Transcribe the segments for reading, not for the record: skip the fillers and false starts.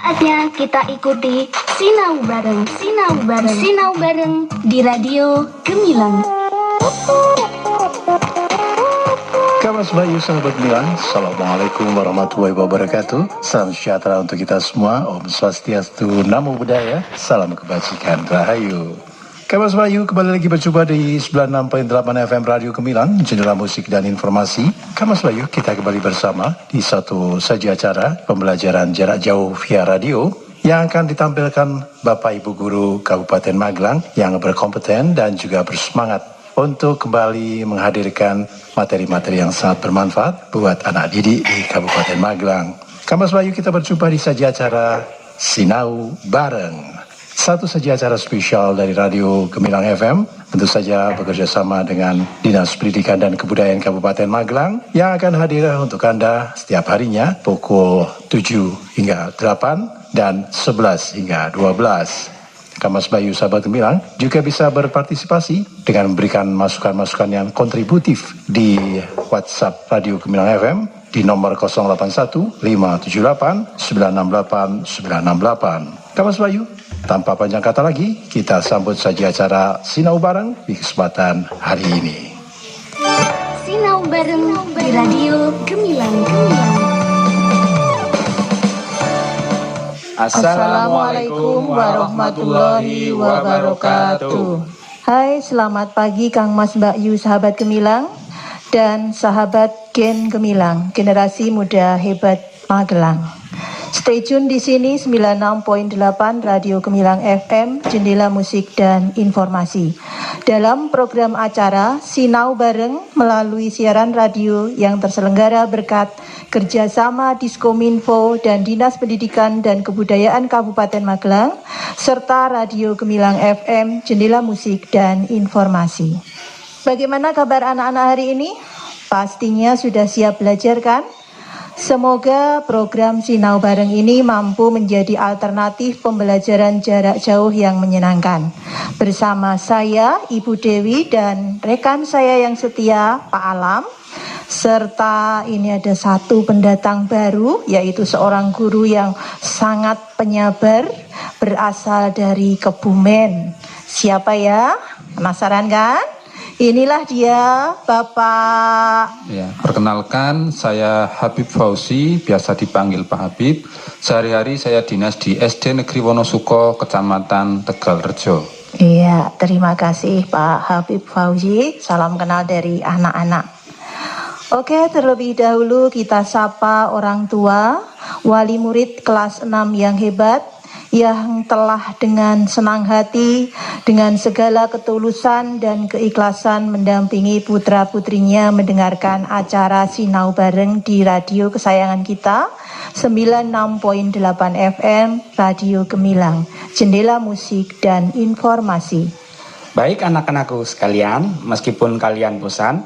Saatnya kita ikuti Sinau Bareng, Sinau Bareng, Sinau Bareng di Radio Gemilang. Kabar Bayu sahabat Gemilang, Assalamualaikum warahmatullahi wabarakatuh. Salam sejahtera untuk kita semua. Om Swastiastu, Namo Buddhaya, salam kebajikan, Rahayu. Kabar Bayu kembali lagi berjumpa di 96.8 FM Radio Gemilang, jendela musik dan informasi. Kabar Bayu, kita kembali bersama di satu saja acara pembelajaran jarak jauh via radio yang akan ditampilkan Bapak Ibu Guru Kabupaten Magelang yang berkompeten dan juga bersemangat untuk kembali menghadirkan materi-materi yang sangat bermanfaat buat anak didik di Kabupaten Magelang. Kabar Bayu, kita berjumpa di saja acara Sinau Bareng. Satu saja acara spesial dari Radio Gemilang FM, tentu saja bekerja sama dengan Dinas Pendidikan dan Kebudayaan Kabupaten Magelang yang akan hadir untuk Anda setiap harinya pukul 7 hingga 8 dan 11 hingga 12. Kamas Bayu sahabat Gemilang juga bisa berpartisipasi dengan memberikan masukan-masukan yang kontributif di WhatsApp Radio Gemilang FM di nomor 081 578 968 968. Kamas Bayu, tanpa panjang kata lagi, kita sambut saja acara Sinau Bareng di kesempatan hari ini. Sinau Bareng di Radio Gemilang. Assalamualaikum warahmatullahi wabarakatuh. Hai, selamat pagi Kang Mas Mbak Yu sahabat Gemilang dan sahabat Gen Gemilang, generasi muda hebat Magelang. Stay tune di sini 96.8 Radio Gemilang FM, jendela musik dan informasi. Dalam program acara Sinau Bareng melalui siaran radio yang terselenggara berkat kerjasama Diskominfo dan Dinas Pendidikan dan Kebudayaan Kabupaten Magelang, serta Radio Gemilang FM, jendela musik dan informasi. Bagaimana kabar anak-anak hari ini? Pastinya sudah siap belajar kan? Semoga program Sinau Bareng ini mampu menjadi alternatif pembelajaran jarak jauh yang menyenangkan. Bersama saya, Ibu Dewi, dan rekan saya yang setia, Pak Alam, serta ini ada satu pendatang baru, yaitu seorang guru yang sangat penyabar, berasal dari Kebumen. Siapa ya? Penasaran kan? Inilah dia, Bapak. Ya, perkenalkan, saya Habib Fauzi, biasa dipanggil Pak Habib. Sehari-hari saya dinas di SD Negeri Wonosuko, Kecamatan Tegalrejo. Iya, terima kasih Pak Habib Fauzi. Salam kenal dari anak-anak. Oke, terlebih dahulu kita sapa orang tua, wali murid kelas 6 yang hebat, yang telah dengan senang hati, dengan segala ketulusan dan keikhlasan mendampingi putra-putrinya mendengarkan acara Sinau Bareng di radio kesayangan kita, 96.8 FM Radio Gemilang, jendela musik dan informasi. Baik anak-anakku sekalian, meskipun kalian bosan,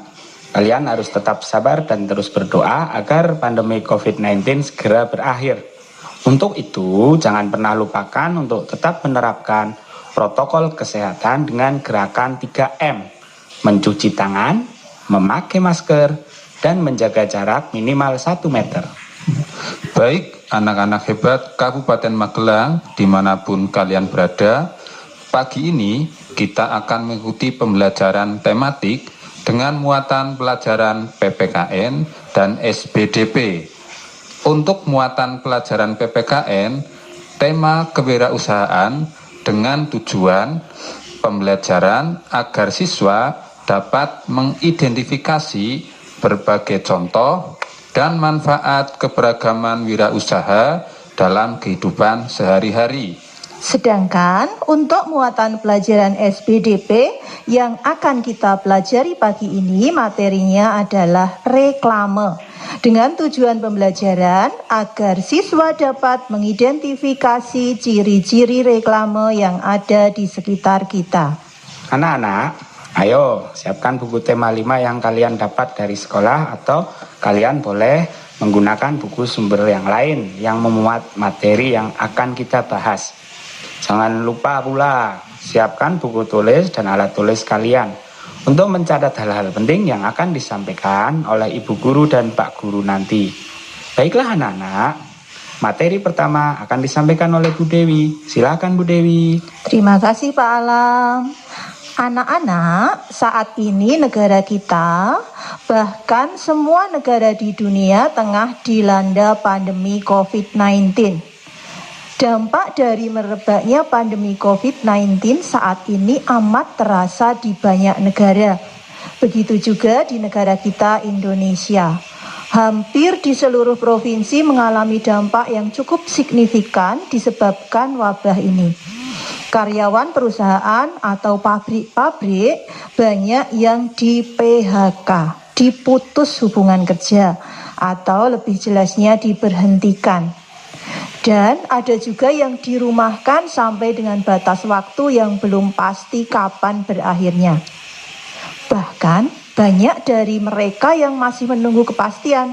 kalian harus tetap sabar dan terus berdoa agar pandemi COVID-19 segera berakhir. Untuk itu, jangan pernah lupakan untuk tetap menerapkan protokol kesehatan dengan gerakan 3M, mencuci tangan, memakai masker, dan menjaga jarak minimal 1 meter. Baik, anak-anak hebat Kabupaten Magelang, dimanapun kalian berada, pagi ini kita akan mengikuti pembelajaran tematik dengan muatan pelajaran PPKN dan SBDP. Untuk muatan pelajaran PPKN, tema kewirausahaan dengan tujuan pembelajaran agar siswa dapat mengidentifikasi berbagai contoh dan manfaat keberagaman wirausaha dalam kehidupan sehari-hari. Sedangkan untuk muatan pelajaran SBDP yang akan kita pelajari pagi ini, materinya adalah reklame. Dengan tujuan pembelajaran agar siswa dapat mengidentifikasi ciri-ciri reklame yang ada di sekitar kita. Anak-anak, ayo siapkan buku tema 5 yang kalian dapat dari sekolah, atau kalian boleh menggunakan buku sumber yang lain yang memuat materi yang akan kita bahas. Jangan lupa pula siapkan buku tulis dan alat tulis kalian untuk mencatat hal-hal penting yang akan disampaikan oleh ibu guru dan pak guru nanti. Baiklah anak-anak, Materi pertama akan disampaikan oleh Bu Dewi. Silakan Bu Dewi. Terima kasih Pak Alam. Anak-anak, saat ini negara kita, bahkan semua negara di dunia tengah dilanda pandemi COVID-19. Dampak dari merebaknya pandemi COVID-19 saat ini amat terasa di banyak negara. Begitu juga di negara kita, Indonesia. Hampir di seluruh provinsi mengalami dampak yang cukup signifikan disebabkan wabah ini. Karyawan perusahaan atau pabrik-pabrik banyak yang di PHK, diputus hubungan kerja, atau lebih jelasnya diberhentikan. Dan ada juga yang dirumahkan sampai dengan batas waktu yang belum pasti kapan berakhirnya. Bahkan banyak dari mereka yang masih menunggu kepastian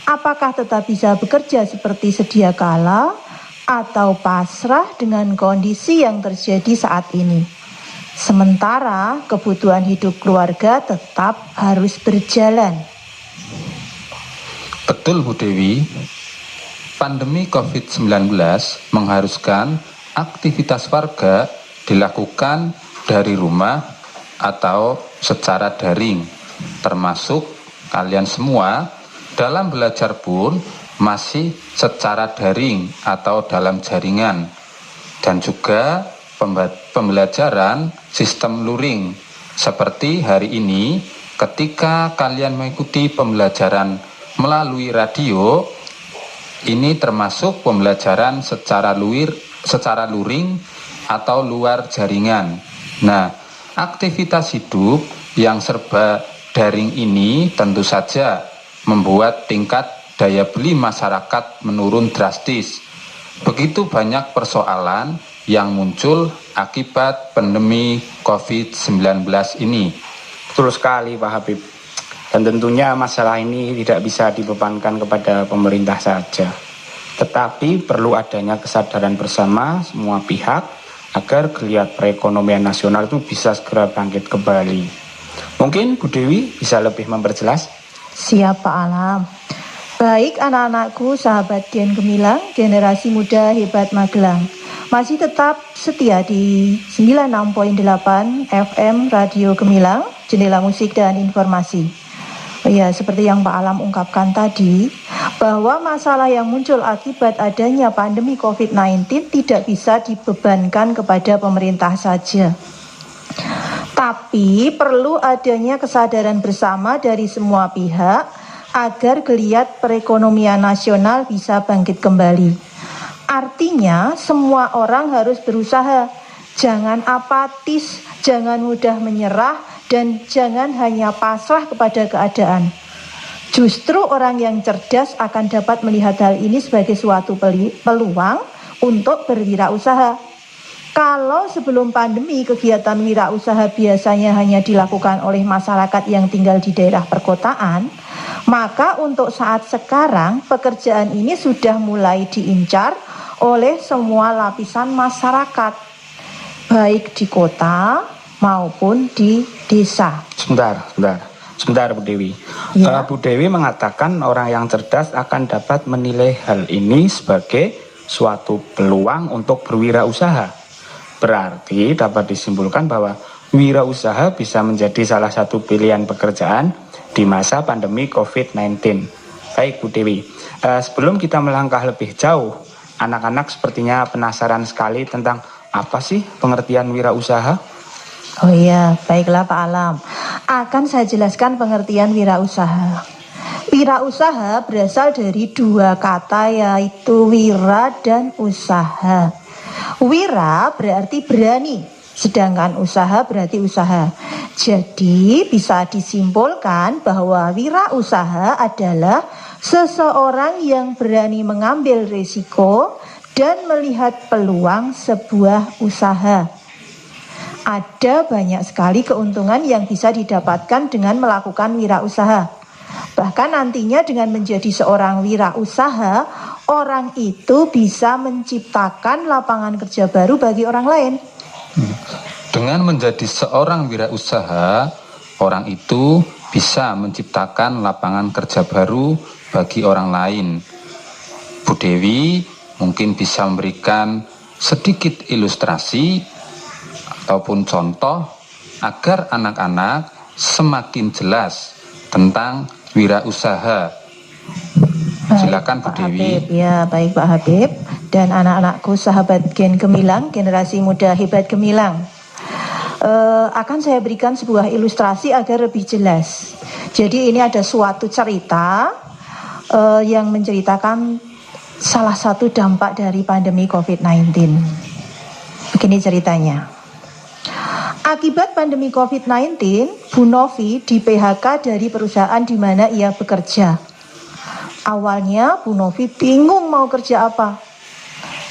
apakah tetap bisa bekerja seperti sedia kala atau pasrah dengan kondisi yang terjadi saat ini. Sementara kebutuhan hidup keluarga tetap harus berjalan. Betul Bu Dewi, pandemi COVID-19 mengharuskan aktivitas warga dilakukan dari rumah atau secara daring, termasuk kalian semua dalam belajar pun masih secara daring atau dalam jaringan, dan juga pembelajaran sistem luring seperti hari ini ketika kalian mengikuti pembelajaran melalui radio. Ini termasuk pembelajaran secara luring atau luar jaringan. Nah, aktivitas hidup yang serba daring ini tentu saja membuat tingkat daya beli masyarakat menurun drastis. Begitu banyak persoalan yang muncul akibat pandemi COVID-19 ini. Betul sekali Pak Habib. Dan tentunya masalah ini tidak bisa dibebankan kepada pemerintah saja. Tetapi perlu adanya kesadaran bersama semua pihak agar geliat perekonomian nasional itu bisa segera bangkit kembali. Mungkin Bu Dewi bisa lebih memperjelas? Siap Pak Alam. Baik anak-anakku, sahabat Gen Gemilang, generasi muda hebat Magelang. Masih tetap setia di 96.8 FM Radio Gemilang, jendela musik dan informasi. Ya, seperti yang Pak Alam ungkapkan tadi, bahwa masalah yang muncul akibat adanya pandemi COVID-19 tidak bisa dibebankan kepada pemerintah saja. Tapi perlu adanya kesadaran bersama dari semua pihak agar geliat perekonomian nasional bisa bangkit kembali. Artinya semua orang harus berusaha, jangan apatis, jangan mudah menyerah, dan jangan hanya pasrah kepada keadaan. Justru orang yang cerdas akan dapat melihat hal ini sebagai suatu peluang untuk berwirausaha. Kalau sebelum pandemi kegiatan wirausaha biasanya hanya dilakukan oleh masyarakat yang tinggal di daerah perkotaan, maka untuk saat sekarang pekerjaan ini sudah mulai diincar oleh semua lapisan masyarakat, baik di kota maupun di desa. Sebentar Bu Dewi. Ya. Bu Dewi mengatakan orang yang cerdas akan dapat menilai hal ini sebagai suatu peluang untuk berwirausaha. Berarti dapat disimpulkan bahwa wirausaha bisa menjadi salah satu pilihan pekerjaan di masa pandemi COVID-19. Baik Bu Dewi, sebelum kita melangkah lebih jauh, anak-anak sepertinya penasaran sekali tentang apa sih pengertian wirausaha? Oh iya, baiklah Pak Alam. Akan saya jelaskan pengertian wirausaha. Wirausaha berasal dari dua kata, yaitu wira dan usaha. Wira berarti berani, sedangkan usaha berarti usaha. Jadi bisa disimpulkan bahwa wirausaha adalah seseorang yang berani mengambil risiko dan melihat peluang sebuah usaha. Ada banyak sekali keuntungan yang bisa didapatkan dengan melakukan wirausaha. Bahkan nantinya dengan menjadi seorang wirausaha, orang itu bisa menciptakan lapangan kerja baru bagi orang lain. Dengan menjadi seorang wirausaha, orang itu bisa menciptakan lapangan kerja baru bagi orang lain. Bu Dewi mungkin bisa memberikan sedikit ilustrasi ataupun contoh agar anak-anak semakin jelas tentang wirausaha. Silakan Bu Pak Dewi. Habib. Ya, baik Pak Habib dan anak-anakku sahabat Gen Gemilang, generasi muda hebat Gemilang. Akan saya berikan sebuah ilustrasi agar lebih jelas. Jadi ini ada suatu cerita yang menceritakan salah satu dampak dari pandemi COVID-19. Begini ceritanya. Akibat pandemi COVID-19, Bu Novi di PHK dari perusahaan di mana ia bekerja. Awalnya Bu Novi bingung mau kerja apa.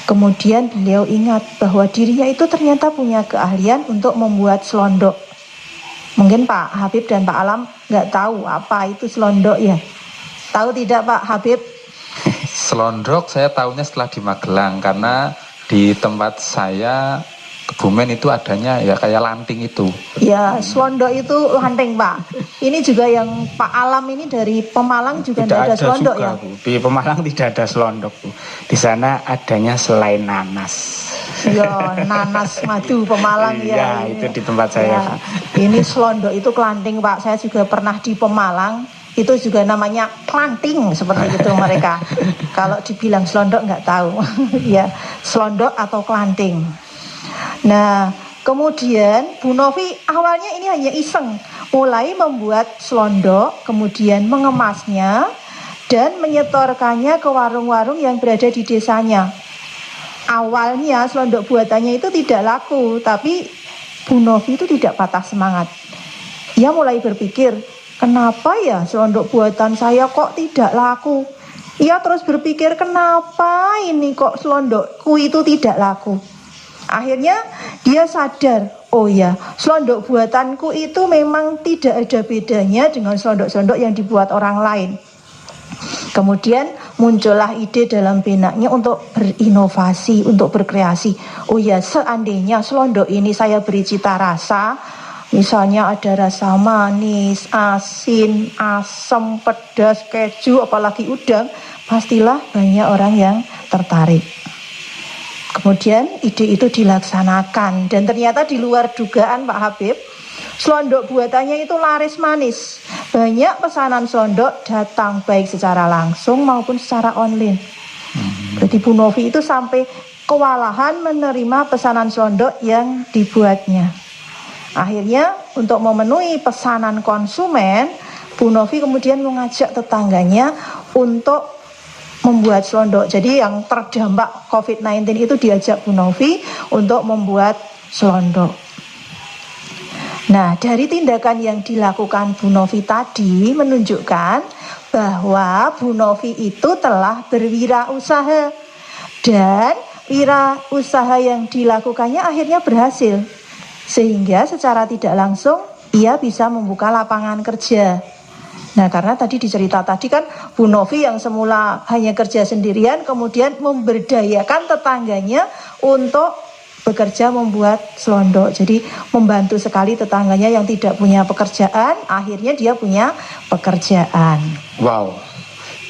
Kemudian beliau ingat bahwa dirinya itu ternyata punya keahlian untuk membuat selondok. Mungkin Pak Habib dan Pak Alam nggak tahu apa itu selondok ya. Tahu tidak Pak Habib? Selondok saya tahunya setelah di Magelang, karena di tempat saya Kebumen itu adanya ya kayak lanting itu. Ya, selondok itu lanting Pak. Ini juga yang Pak Alam ini dari Pemalang juga tidak ada selondok juga, ya. Bu. Di Pemalang tidak ada selondok, Bu. Di sana adanya selai nanas. Ya, nanas madu Pemalang ya. Iya, itu di tempat saya. Ya, ini selondok itu kelanting Pak. Saya juga pernah di Pemalang. Itu juga namanya kelanting seperti itu mereka. Kalau dibilang selondok nggak tahu. Ya, selondok atau kelanting. Nah, kemudian Bu Novi awalnya ini hanya iseng, mulai membuat selondok, kemudian mengemasnya dan menyetorkannya ke warung-warung yang berada di desanya. Awalnya selondok buatannya itu tidak laku, tapi Bu Novi itu tidak patah semangat. Ia mulai berpikir, kenapa ya selondok buatan saya kok tidak laku? Ia terus berpikir, kenapa ini kok selondokku itu tidak laku? Akhirnya dia sadar, oh ya, selondok buatanku itu memang tidak ada bedanya dengan selondok-selondok yang dibuat orang lain. Kemudian muncullah ide dalam benaknya untuk berinovasi, untuk berkreasi. Oh ya, seandainya selondok ini saya beri cita rasa, misalnya ada rasa manis, asin, asam, pedas, keju, apalagi udang, pastilah banyak orang yang tertarik. Kemudian ide itu dilaksanakan dan ternyata di luar dugaan Pak Habib, selondok buatannya itu laris manis. Banyak pesanan selondok datang baik secara langsung maupun secara online. Jadi Bu Novi itu sampai kewalahan menerima pesanan selondok yang dibuatnya. Akhirnya untuk memenuhi pesanan konsumen, Bu Novi kemudian mengajak tetangganya untuk membuat selondok. Jadi yang terdampak COVID-19 itu diajak Bu Novi untuk membuat selondok. Nah, dari tindakan yang dilakukan Bu Novi tadi menunjukkan bahwa Bu Novi itu telah berwirausaha dan wirausaha yang dilakukannya akhirnya berhasil. Sehingga secara tidak langsung ia bisa membuka lapangan kerja. Nah, karena tadi dicerita tadi kan Bu Novi yang semula hanya kerja sendirian kemudian memberdayakan tetangganya untuk bekerja membuat selondok. Jadi membantu sekali tetangganya yang tidak punya pekerjaan, akhirnya dia punya pekerjaan. Wow,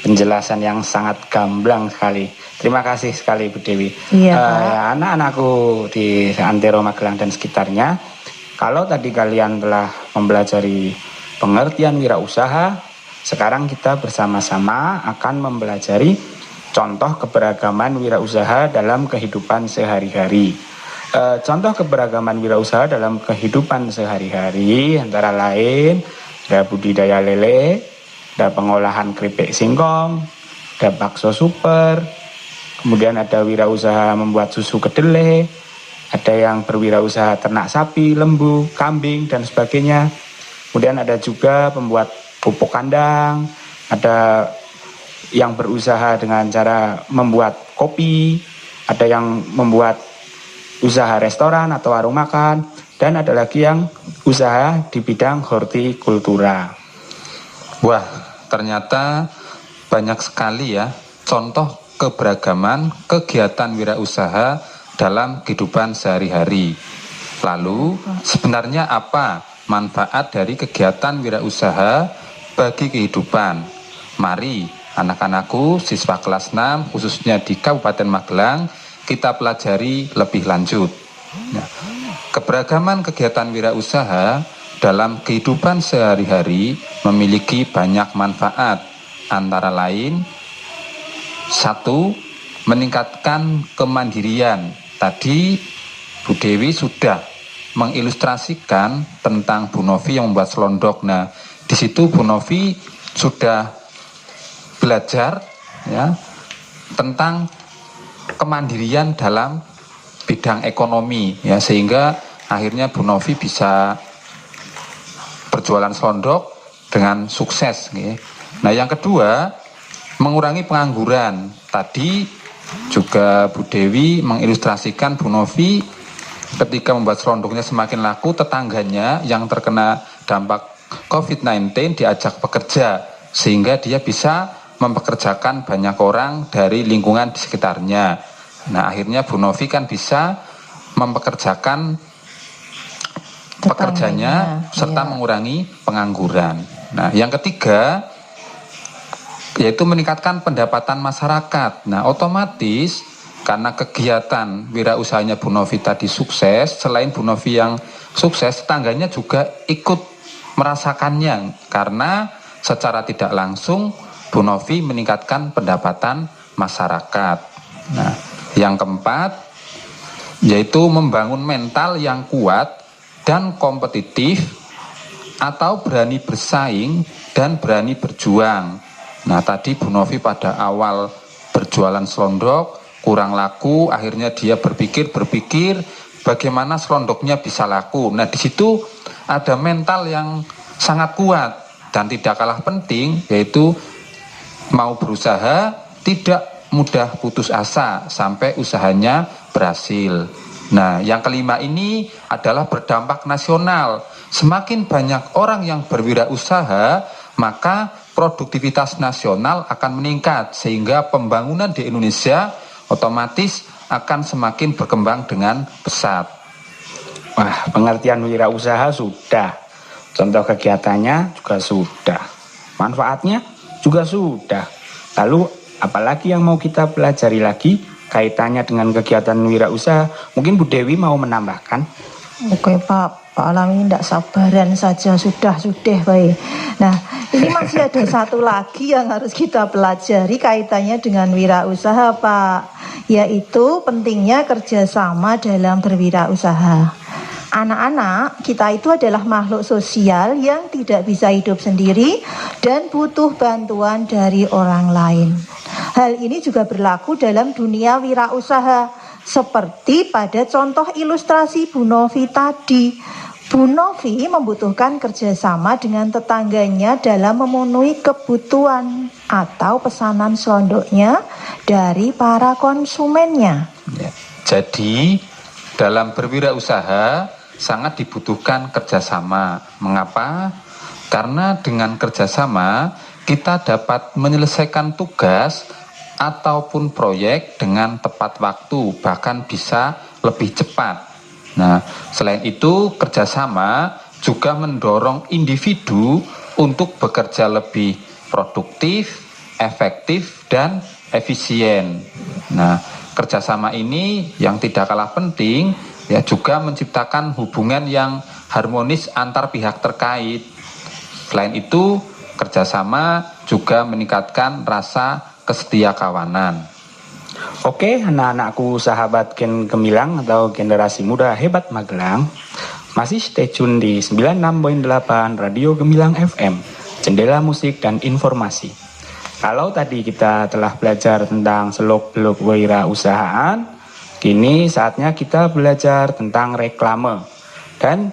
penjelasan yang sangat gamblang sekali. Terima kasih sekali Bu Dewi. Iya, anak-anakku di Antero Magelang dan sekitarnya, kalau tadi kalian telah mempelajari pengertian wirausaha, sekarang kita bersama-sama akan mempelajari contoh keberagaman wirausaha dalam kehidupan sehari-hari. Contoh keberagaman wirausaha dalam kehidupan sehari-hari antara lain ada budidaya lele, ada pengolahan keripik singkong, ada bakso super, kemudian ada wirausaha membuat susu kedelai, ada yang berwirausaha ternak sapi, lembu, kambing, dan sebagainya. Kemudian ada juga pembuat pupuk kandang, ada yang berusaha dengan cara membuat kopi, ada yang membuat usaha restoran atau warung makan, dan ada lagi yang usaha di bidang hortikultura. Wah, ternyata banyak sekali ya contoh keberagaman kegiatan wirausaha dalam kehidupan sehari-hari. Lalu sebenarnya apa manfaat dari kegiatan wirausaha bagi kehidupan? Mari anak-anakku, siswa kelas 6, khususnya di Kabupaten Magelang, kita pelajari lebih lanjut. Nah, keberagaman kegiatan wirausaha dalam kehidupan sehari-hari memiliki banyak manfaat, antara lain 1. Meningkatkan kemandirian. Tadi Bu Dewi sudah mengilustrasikan tentang Bu Novi yang membuat selondok. Nah, di situ Bu Novi sudah belajar ya tentang kemandirian dalam bidang ekonomi ya, sehingga akhirnya Bu Novi bisa berjualan selondok dengan sukses ya. Nah, yang kedua, mengurangi pengangguran. Tadi juga Bu Dewi mengilustrasikan Bu Novi ketika membuat selondoknya semakin laku, tetangganya yang terkena dampak COVID-19 diajak bekerja, sehingga dia bisa mempekerjakan banyak orang dari lingkungan di sekitarnya. Nah, akhirnya Bu Novi kan bisa mempekerjakan pekerjanya serta mengurangi pengangguran. Nah, yang ketiga yaitu meningkatkan pendapatan masyarakat. Nah, otomatis karena kegiatan wirausahanya Bu Novi tadi sukses, selain Bu Novi yang sukses, tetangganya juga ikut merasakannya, karena secara tidak langsung Bu Novi meningkatkan pendapatan masyarakat. Nah, yang keempat yaitu membangun mental yang kuat dan kompetitif, atau berani bersaing dan berani berjuang. Nah, tadi Bu Novi pada awal berjualan selondok kurang laku, akhirnya dia berpikir bagaimana selondoknya bisa laku. Nah, di situ ada mental yang sangat kuat dan tidak kalah penting, yaitu mau berusaha, tidak mudah putus asa sampai usahanya berhasil. Nah, yang kelima ini adalah berdampak nasional. Semakin banyak orang yang berwirausaha, maka produktivitas nasional akan meningkat, sehingga pembangunan di Indonesia otomatis akan semakin berkembang dengan pesat. Wah, pengertian wirausaha sudah, contoh kegiatannya juga sudah, manfaatnya juga sudah. Lalu apalagi yang mau kita pelajari lagi kaitannya dengan kegiatan wirausaha? Mungkin Bu Dewi mau menambahkan? Oke Pak Alami tidak sabaran saja, sudah baik. Nah, ini masih ada satu lagi yang harus kita pelajari kaitannya dengan wirausaha Pak, yaitu pentingnya kerjasama dalam berwirausaha. Anak-anak kita itu adalah makhluk sosial yang tidak bisa hidup sendiri dan butuh bantuan dari orang lain. Hal ini juga berlaku dalam dunia wirausaha, seperti pada contoh ilustrasi Bu Novi tadi. Bu Novi membutuhkan kerjasama dengan tetangganya dalam memenuhi kebutuhan atau pesanan selondoknya dari para konsumennya. Ya, jadi dalam berwirausaha sangat dibutuhkan kerjasama. Mengapa? Karena dengan kerjasama kita dapat menyelesaikan tugas ataupun proyek dengan tepat waktu, bahkan bisa lebih cepat. Nah, selain itu kerjasama juga mendorong individu untuk bekerja lebih produktif, efektif, dan efisien. Nah, kerjasama ini yang tidak kalah penting ya juga menciptakan hubungan yang harmonis antar pihak terkait. Selain itu, kerjasama juga meningkatkan rasa kesetiakawanan. Oke, anak-anakku sahabat Gen Gemilang atau generasi muda hebat Magelang, masih stay tune di 96.8 Radio Gemilang FM, jendela musik dan informasi. Kalau tadi kita telah belajar tentang seluk-beluk wirausahaan, kini saatnya kita belajar tentang reklame dan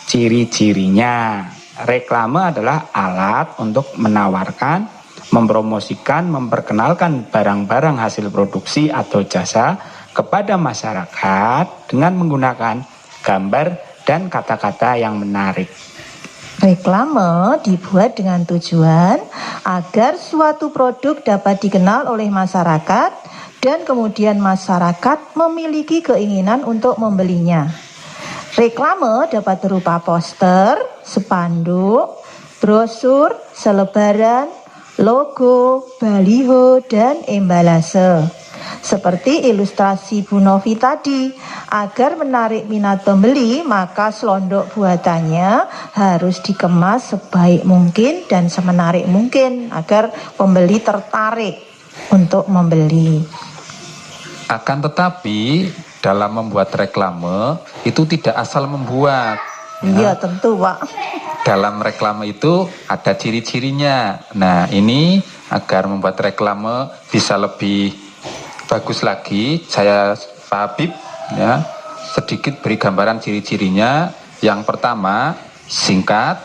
ciri-cirinya. Reklame adalah alat untuk menawarkan, mempromosikan, memperkenalkan barang-barang hasil produksi atau jasa kepada masyarakat dengan menggunakan gambar dan kata-kata yang menarik. Reklame dibuat dengan tujuan agar suatu produk dapat dikenal oleh masyarakat dan kemudian masyarakat memiliki keinginan untuk membelinya. Reklame dapat berupa poster, spanduk, brosur, selebaran, logo, baliho, dan embalase. Seperti ilustrasi Bu Novi tadi, agar menarik minat pembeli, maka selondok buatannya harus dikemas sebaik mungkin dan semenarik mungkin agar pembeli tertarik untuk membeli. Akan tetapi dalam membuat reklame itu tidak asal membuat. Iya tentu Pak. Dalam reklame itu ada ciri-cirinya. Nah, ini agar membuat reklame bisa lebih bagus lagi, saya Pak Habib ya sedikit beri gambaran ciri-cirinya. Yang pertama, singkat,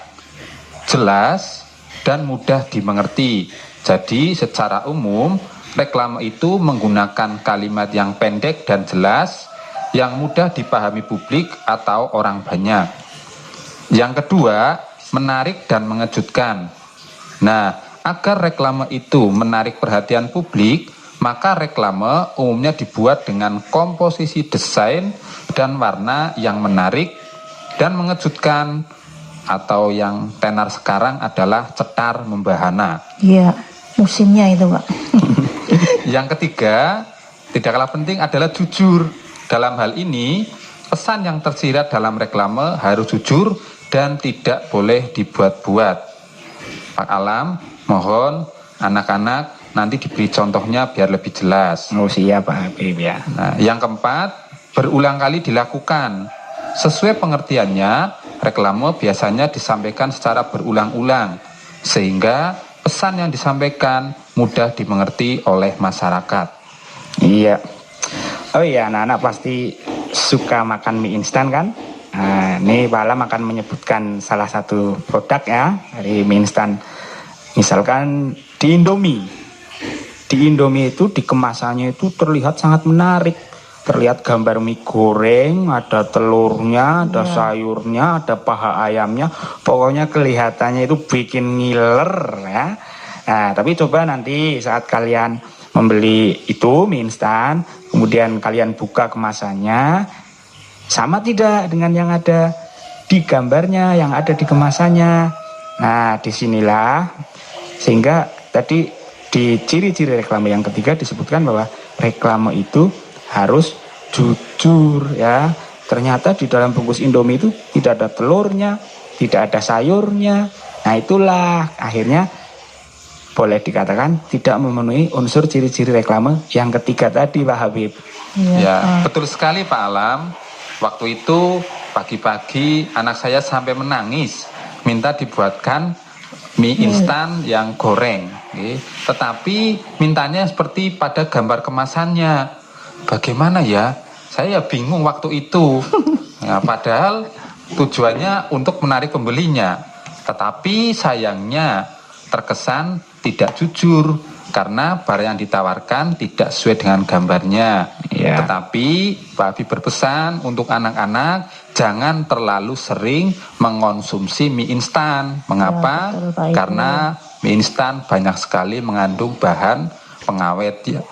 jelas, dan mudah dimengerti. Jadi secara umum reklame itu menggunakan kalimat yang pendek dan jelas, yang mudah dipahami publik atau orang banyak. Yang kedua, menarik dan mengejutkan. Nah, agar reklame itu menarik perhatian publik, maka reklame umumnya dibuat dengan komposisi desain dan warna yang menarik dan mengejutkan, atau yang tenar sekarang adalah cetar membahana. Iya, musimnya itu Pak. Yang ketiga, tidak kalah penting adalah jujur. Dalam hal ini, pesan yang tersirat dalam reklame harus jujur dan tidak boleh dibuat-buat. Pak Alam, mohon anak-anak nanti diberi contohnya biar lebih jelas. Oh siap Pak Habib ya. Nah, yang keempat, berulang kali dilakukan. Sesuai pengertiannya, reklame biasanya disampaikan secara berulang-ulang, sehingga pesan yang disampaikan mudah dimengerti oleh masyarakat. Iya. Oh iya, anak-anak pasti suka makan mie instan kan? Nah, ini Pak Alam akan menyebutkan salah satu produk ya dari mie instan. Misalkan di Indomie. Di Indomie itu di kemasannya itu terlihat sangat menarik. Terlihat gambar mie goreng, ada telurnya, ada sayurnya, ada paha ayamnya. Pokoknya kelihatannya itu bikin ngiler ya. Nah, tapi coba nanti saat kalian membeli itu mie instan, kemudian kalian buka kemasannya, sama tidak dengan yang ada di gambarnya, yang ada di kemasannya. Nah, disinilah sehingga tadi di ciri-ciri reklame yang ketiga disebutkan bahwa reklame itu harus jujur ya. Ternyata di dalam bungkus Indomie itu tidak ada telurnya, tidak ada sayurnya. Nah, itulah akhirnya boleh dikatakan tidak memenuhi unsur ciri-ciri reklame yang ketiga tadi Pak Habib. Ya, betul sekali Pak Alam. Waktu itu pagi-pagi anak saya sampai menangis minta dibuatkan mie instan yang goreng. Tetapi mintanya seperti pada gambar kemasannya. Bagaimana ya? Saya bingung waktu itu. Nah, padahal tujuannya untuk menarik pembelinya. Tetapi sayangnya terkesan tidak jujur karena barang yang ditawarkan tidak sesuai dengan gambarnya. Ya. Tetapi Pak Habib berpesan untuk anak-anak jangan terlalu sering mengonsumsi mie instan. Mengapa? Ya, betul, Pak Ibu. Karena mie instan banyak sekali mengandung bahan pengawet ya.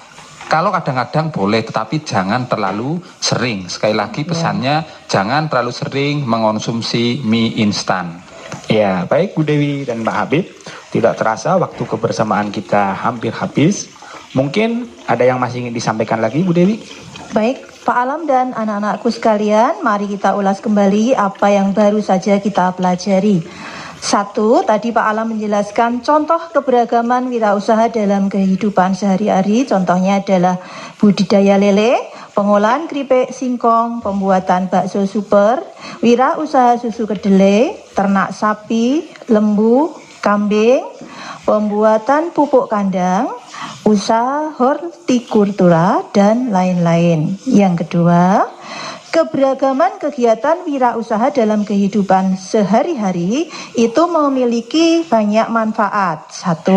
Kalau kadang-kadang boleh, tetapi jangan terlalu sering. Sekali lagi pesannya jangan terlalu sering mengonsumsi mie instan. Ya, baik Bu Dewi dan Pak Habib. Tidak terasa waktu kebersamaan kita hampir habis. Mungkin ada yang masih ingin disampaikan lagi Bu Dewi? Baik, Pak Alam dan anak-anakku sekalian, mari kita ulas kembali apa yang baru saja kita pelajari. 1, tadi Pak Alam menjelaskan contoh keberagaman wirausaha dalam kehidupan sehari-hari. Contohnya adalah budidaya lele, pengolahan keripik singkong, pembuatan bakso super, wirausaha susu kedelai, ternak sapi, lembu, kambing, pembuatan pupuk kandang, usaha hortikultura, dan lain-lain. Yang kedua, keberagaman kegiatan wirausaha dalam kehidupan sehari-hari itu memiliki banyak manfaat. 1,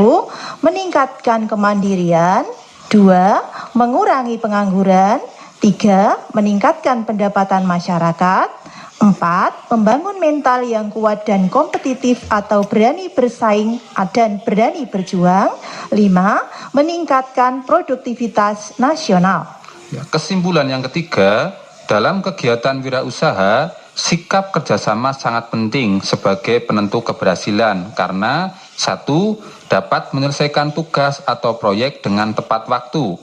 meningkatkan kemandirian. 2, mengurangi pengangguran. 3, meningkatkan pendapatan masyarakat. 4, membangun mental yang kuat dan kompetitif atau berani bersaing dan berani berjuang. 5, meningkatkan produktivitas nasional. Ya, kesimpulan yang ketiga, dalam kegiatan wirausaha, sikap kerjasama sangat penting sebagai penentu keberhasilan karena Satu, dapat menyelesaikan tugas atau proyek dengan tepat waktu.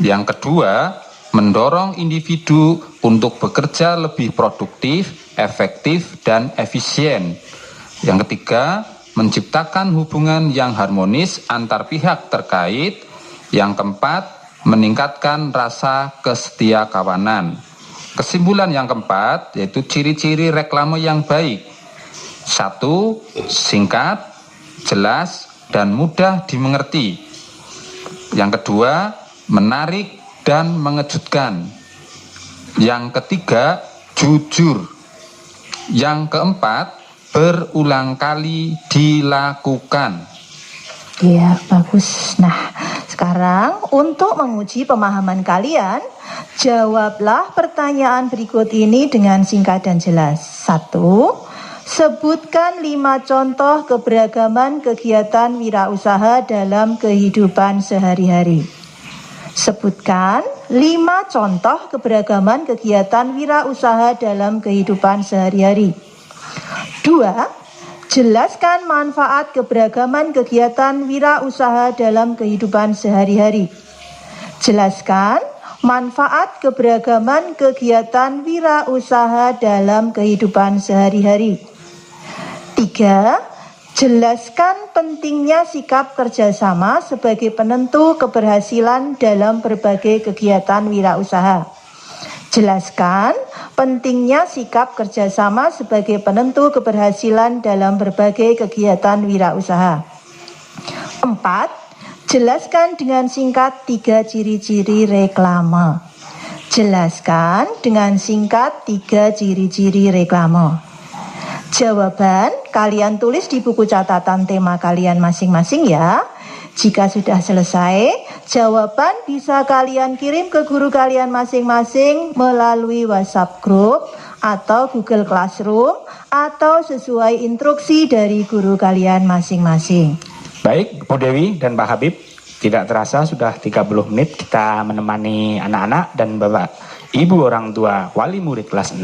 Yang kedua, mendorong individu untuk bekerja lebih produktif, efektif, dan efisien. Yang ketiga, menciptakan hubungan yang harmonis antar pihak terkait. Yang keempat, meningkatkan rasa kesetiakawanan. Kesimpulan yang keempat yaitu ciri-ciri reklame yang baik. Satu, singkat, jelas, dan mudah dimengerti. Yang kedua, menarik dan mengejutkan. Yang ketiga, jujur. Yang keempat, berulang kali dilakukan. Ya, bagus. Nah, sekarang untuk menguji pemahaman kalian, jawablah pertanyaan berikut ini dengan singkat dan jelas. 1. Sebutkan 5 contoh keberagaman kegiatan wirausaha dalam kehidupan sehari-hari. Sebutkan 5 contoh keberagaman kegiatan wirausaha dalam kehidupan sehari-hari. 2. Jelaskan manfaat keberagaman kegiatan wirausaha dalam kehidupan sehari-hari. Jelaskan manfaat keberagaman kegiatan wirausaha dalam kehidupan sehari-hari. 3. Jelaskan pentingnya sikap kerjasama sebagai penentu keberhasilan dalam berbagai kegiatan wirausaha. Jelaskan pentingnya sikap kerjasama sebagai penentu keberhasilan dalam berbagai kegiatan wirausaha. 4. Jelaskan dengan singkat 3 ciri-ciri reklame. Jelaskan dengan singkat 3 ciri-ciri reklame. Jawaban kalian tulis di buku catatan tema kalian masing-masing ya. Jika sudah selesai, jawaban bisa kalian kirim ke guru kalian masing-masing melalui WhatsApp group atau Google Classroom atau sesuai instruksi dari guru kalian masing-masing. Baik, Bu Dewi dan Pak Habib, tidak terasa sudah 30 menit kita menemani anak-anak dan Bapak Ibu orang tua wali murid kelas 6.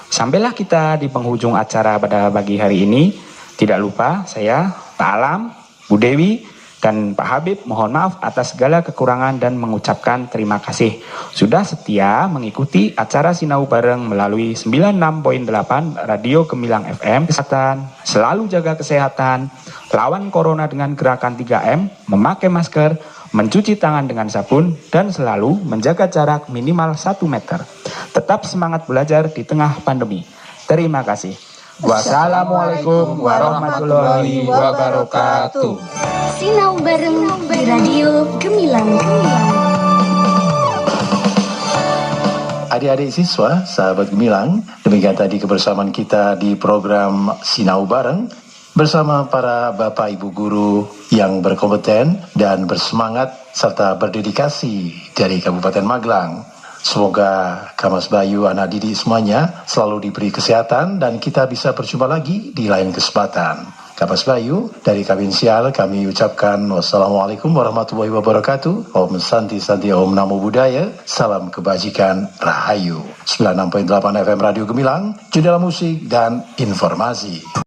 Sampailah kita di penghujung acara pada pagi hari ini. Tidak lupa saya, Pak Alam, Bu Dewi, dan Pak Habib mohon maaf atas segala kekurangan dan mengucapkan terima kasih sudah setia mengikuti acara Sinau Bareng melalui 96.8 Radio Gemilang FM. Kesehatan, selalu jaga kesehatan, lawan corona dengan gerakan 3M, memakai masker, mencuci tangan dengan sabun, dan selalu menjaga jarak minimal 1 meter. Tetap semangat belajar di tengah pandemi. Terima kasih. Wassalamualaikum warahmatullahi wabarakatuh. Sinau bareng di Radio Gemilang. Adik-adik siswa, sahabat Gemilang, demikian tadi kebersamaan kita di program Sinau Bareng bersama para Bapak Ibu Guru yang berkompeten dan bersemangat serta berdedikasi dari Kabupaten Magelang. Semoga Kamas Bayu, anak didik semuanya selalu diberi kesehatan dan kita bisa berjumpa lagi di lain kesempatan. Kamas Bayu, dari Kabin Sial kami ucapkan wassalamualaikum warahmatullahi wabarakatuh. Om Santi Santi Om Namo Buddhaya. Salam kebajikan Rahayu. 96.8 FM Radio Gemilang, jendela musik dan informasi.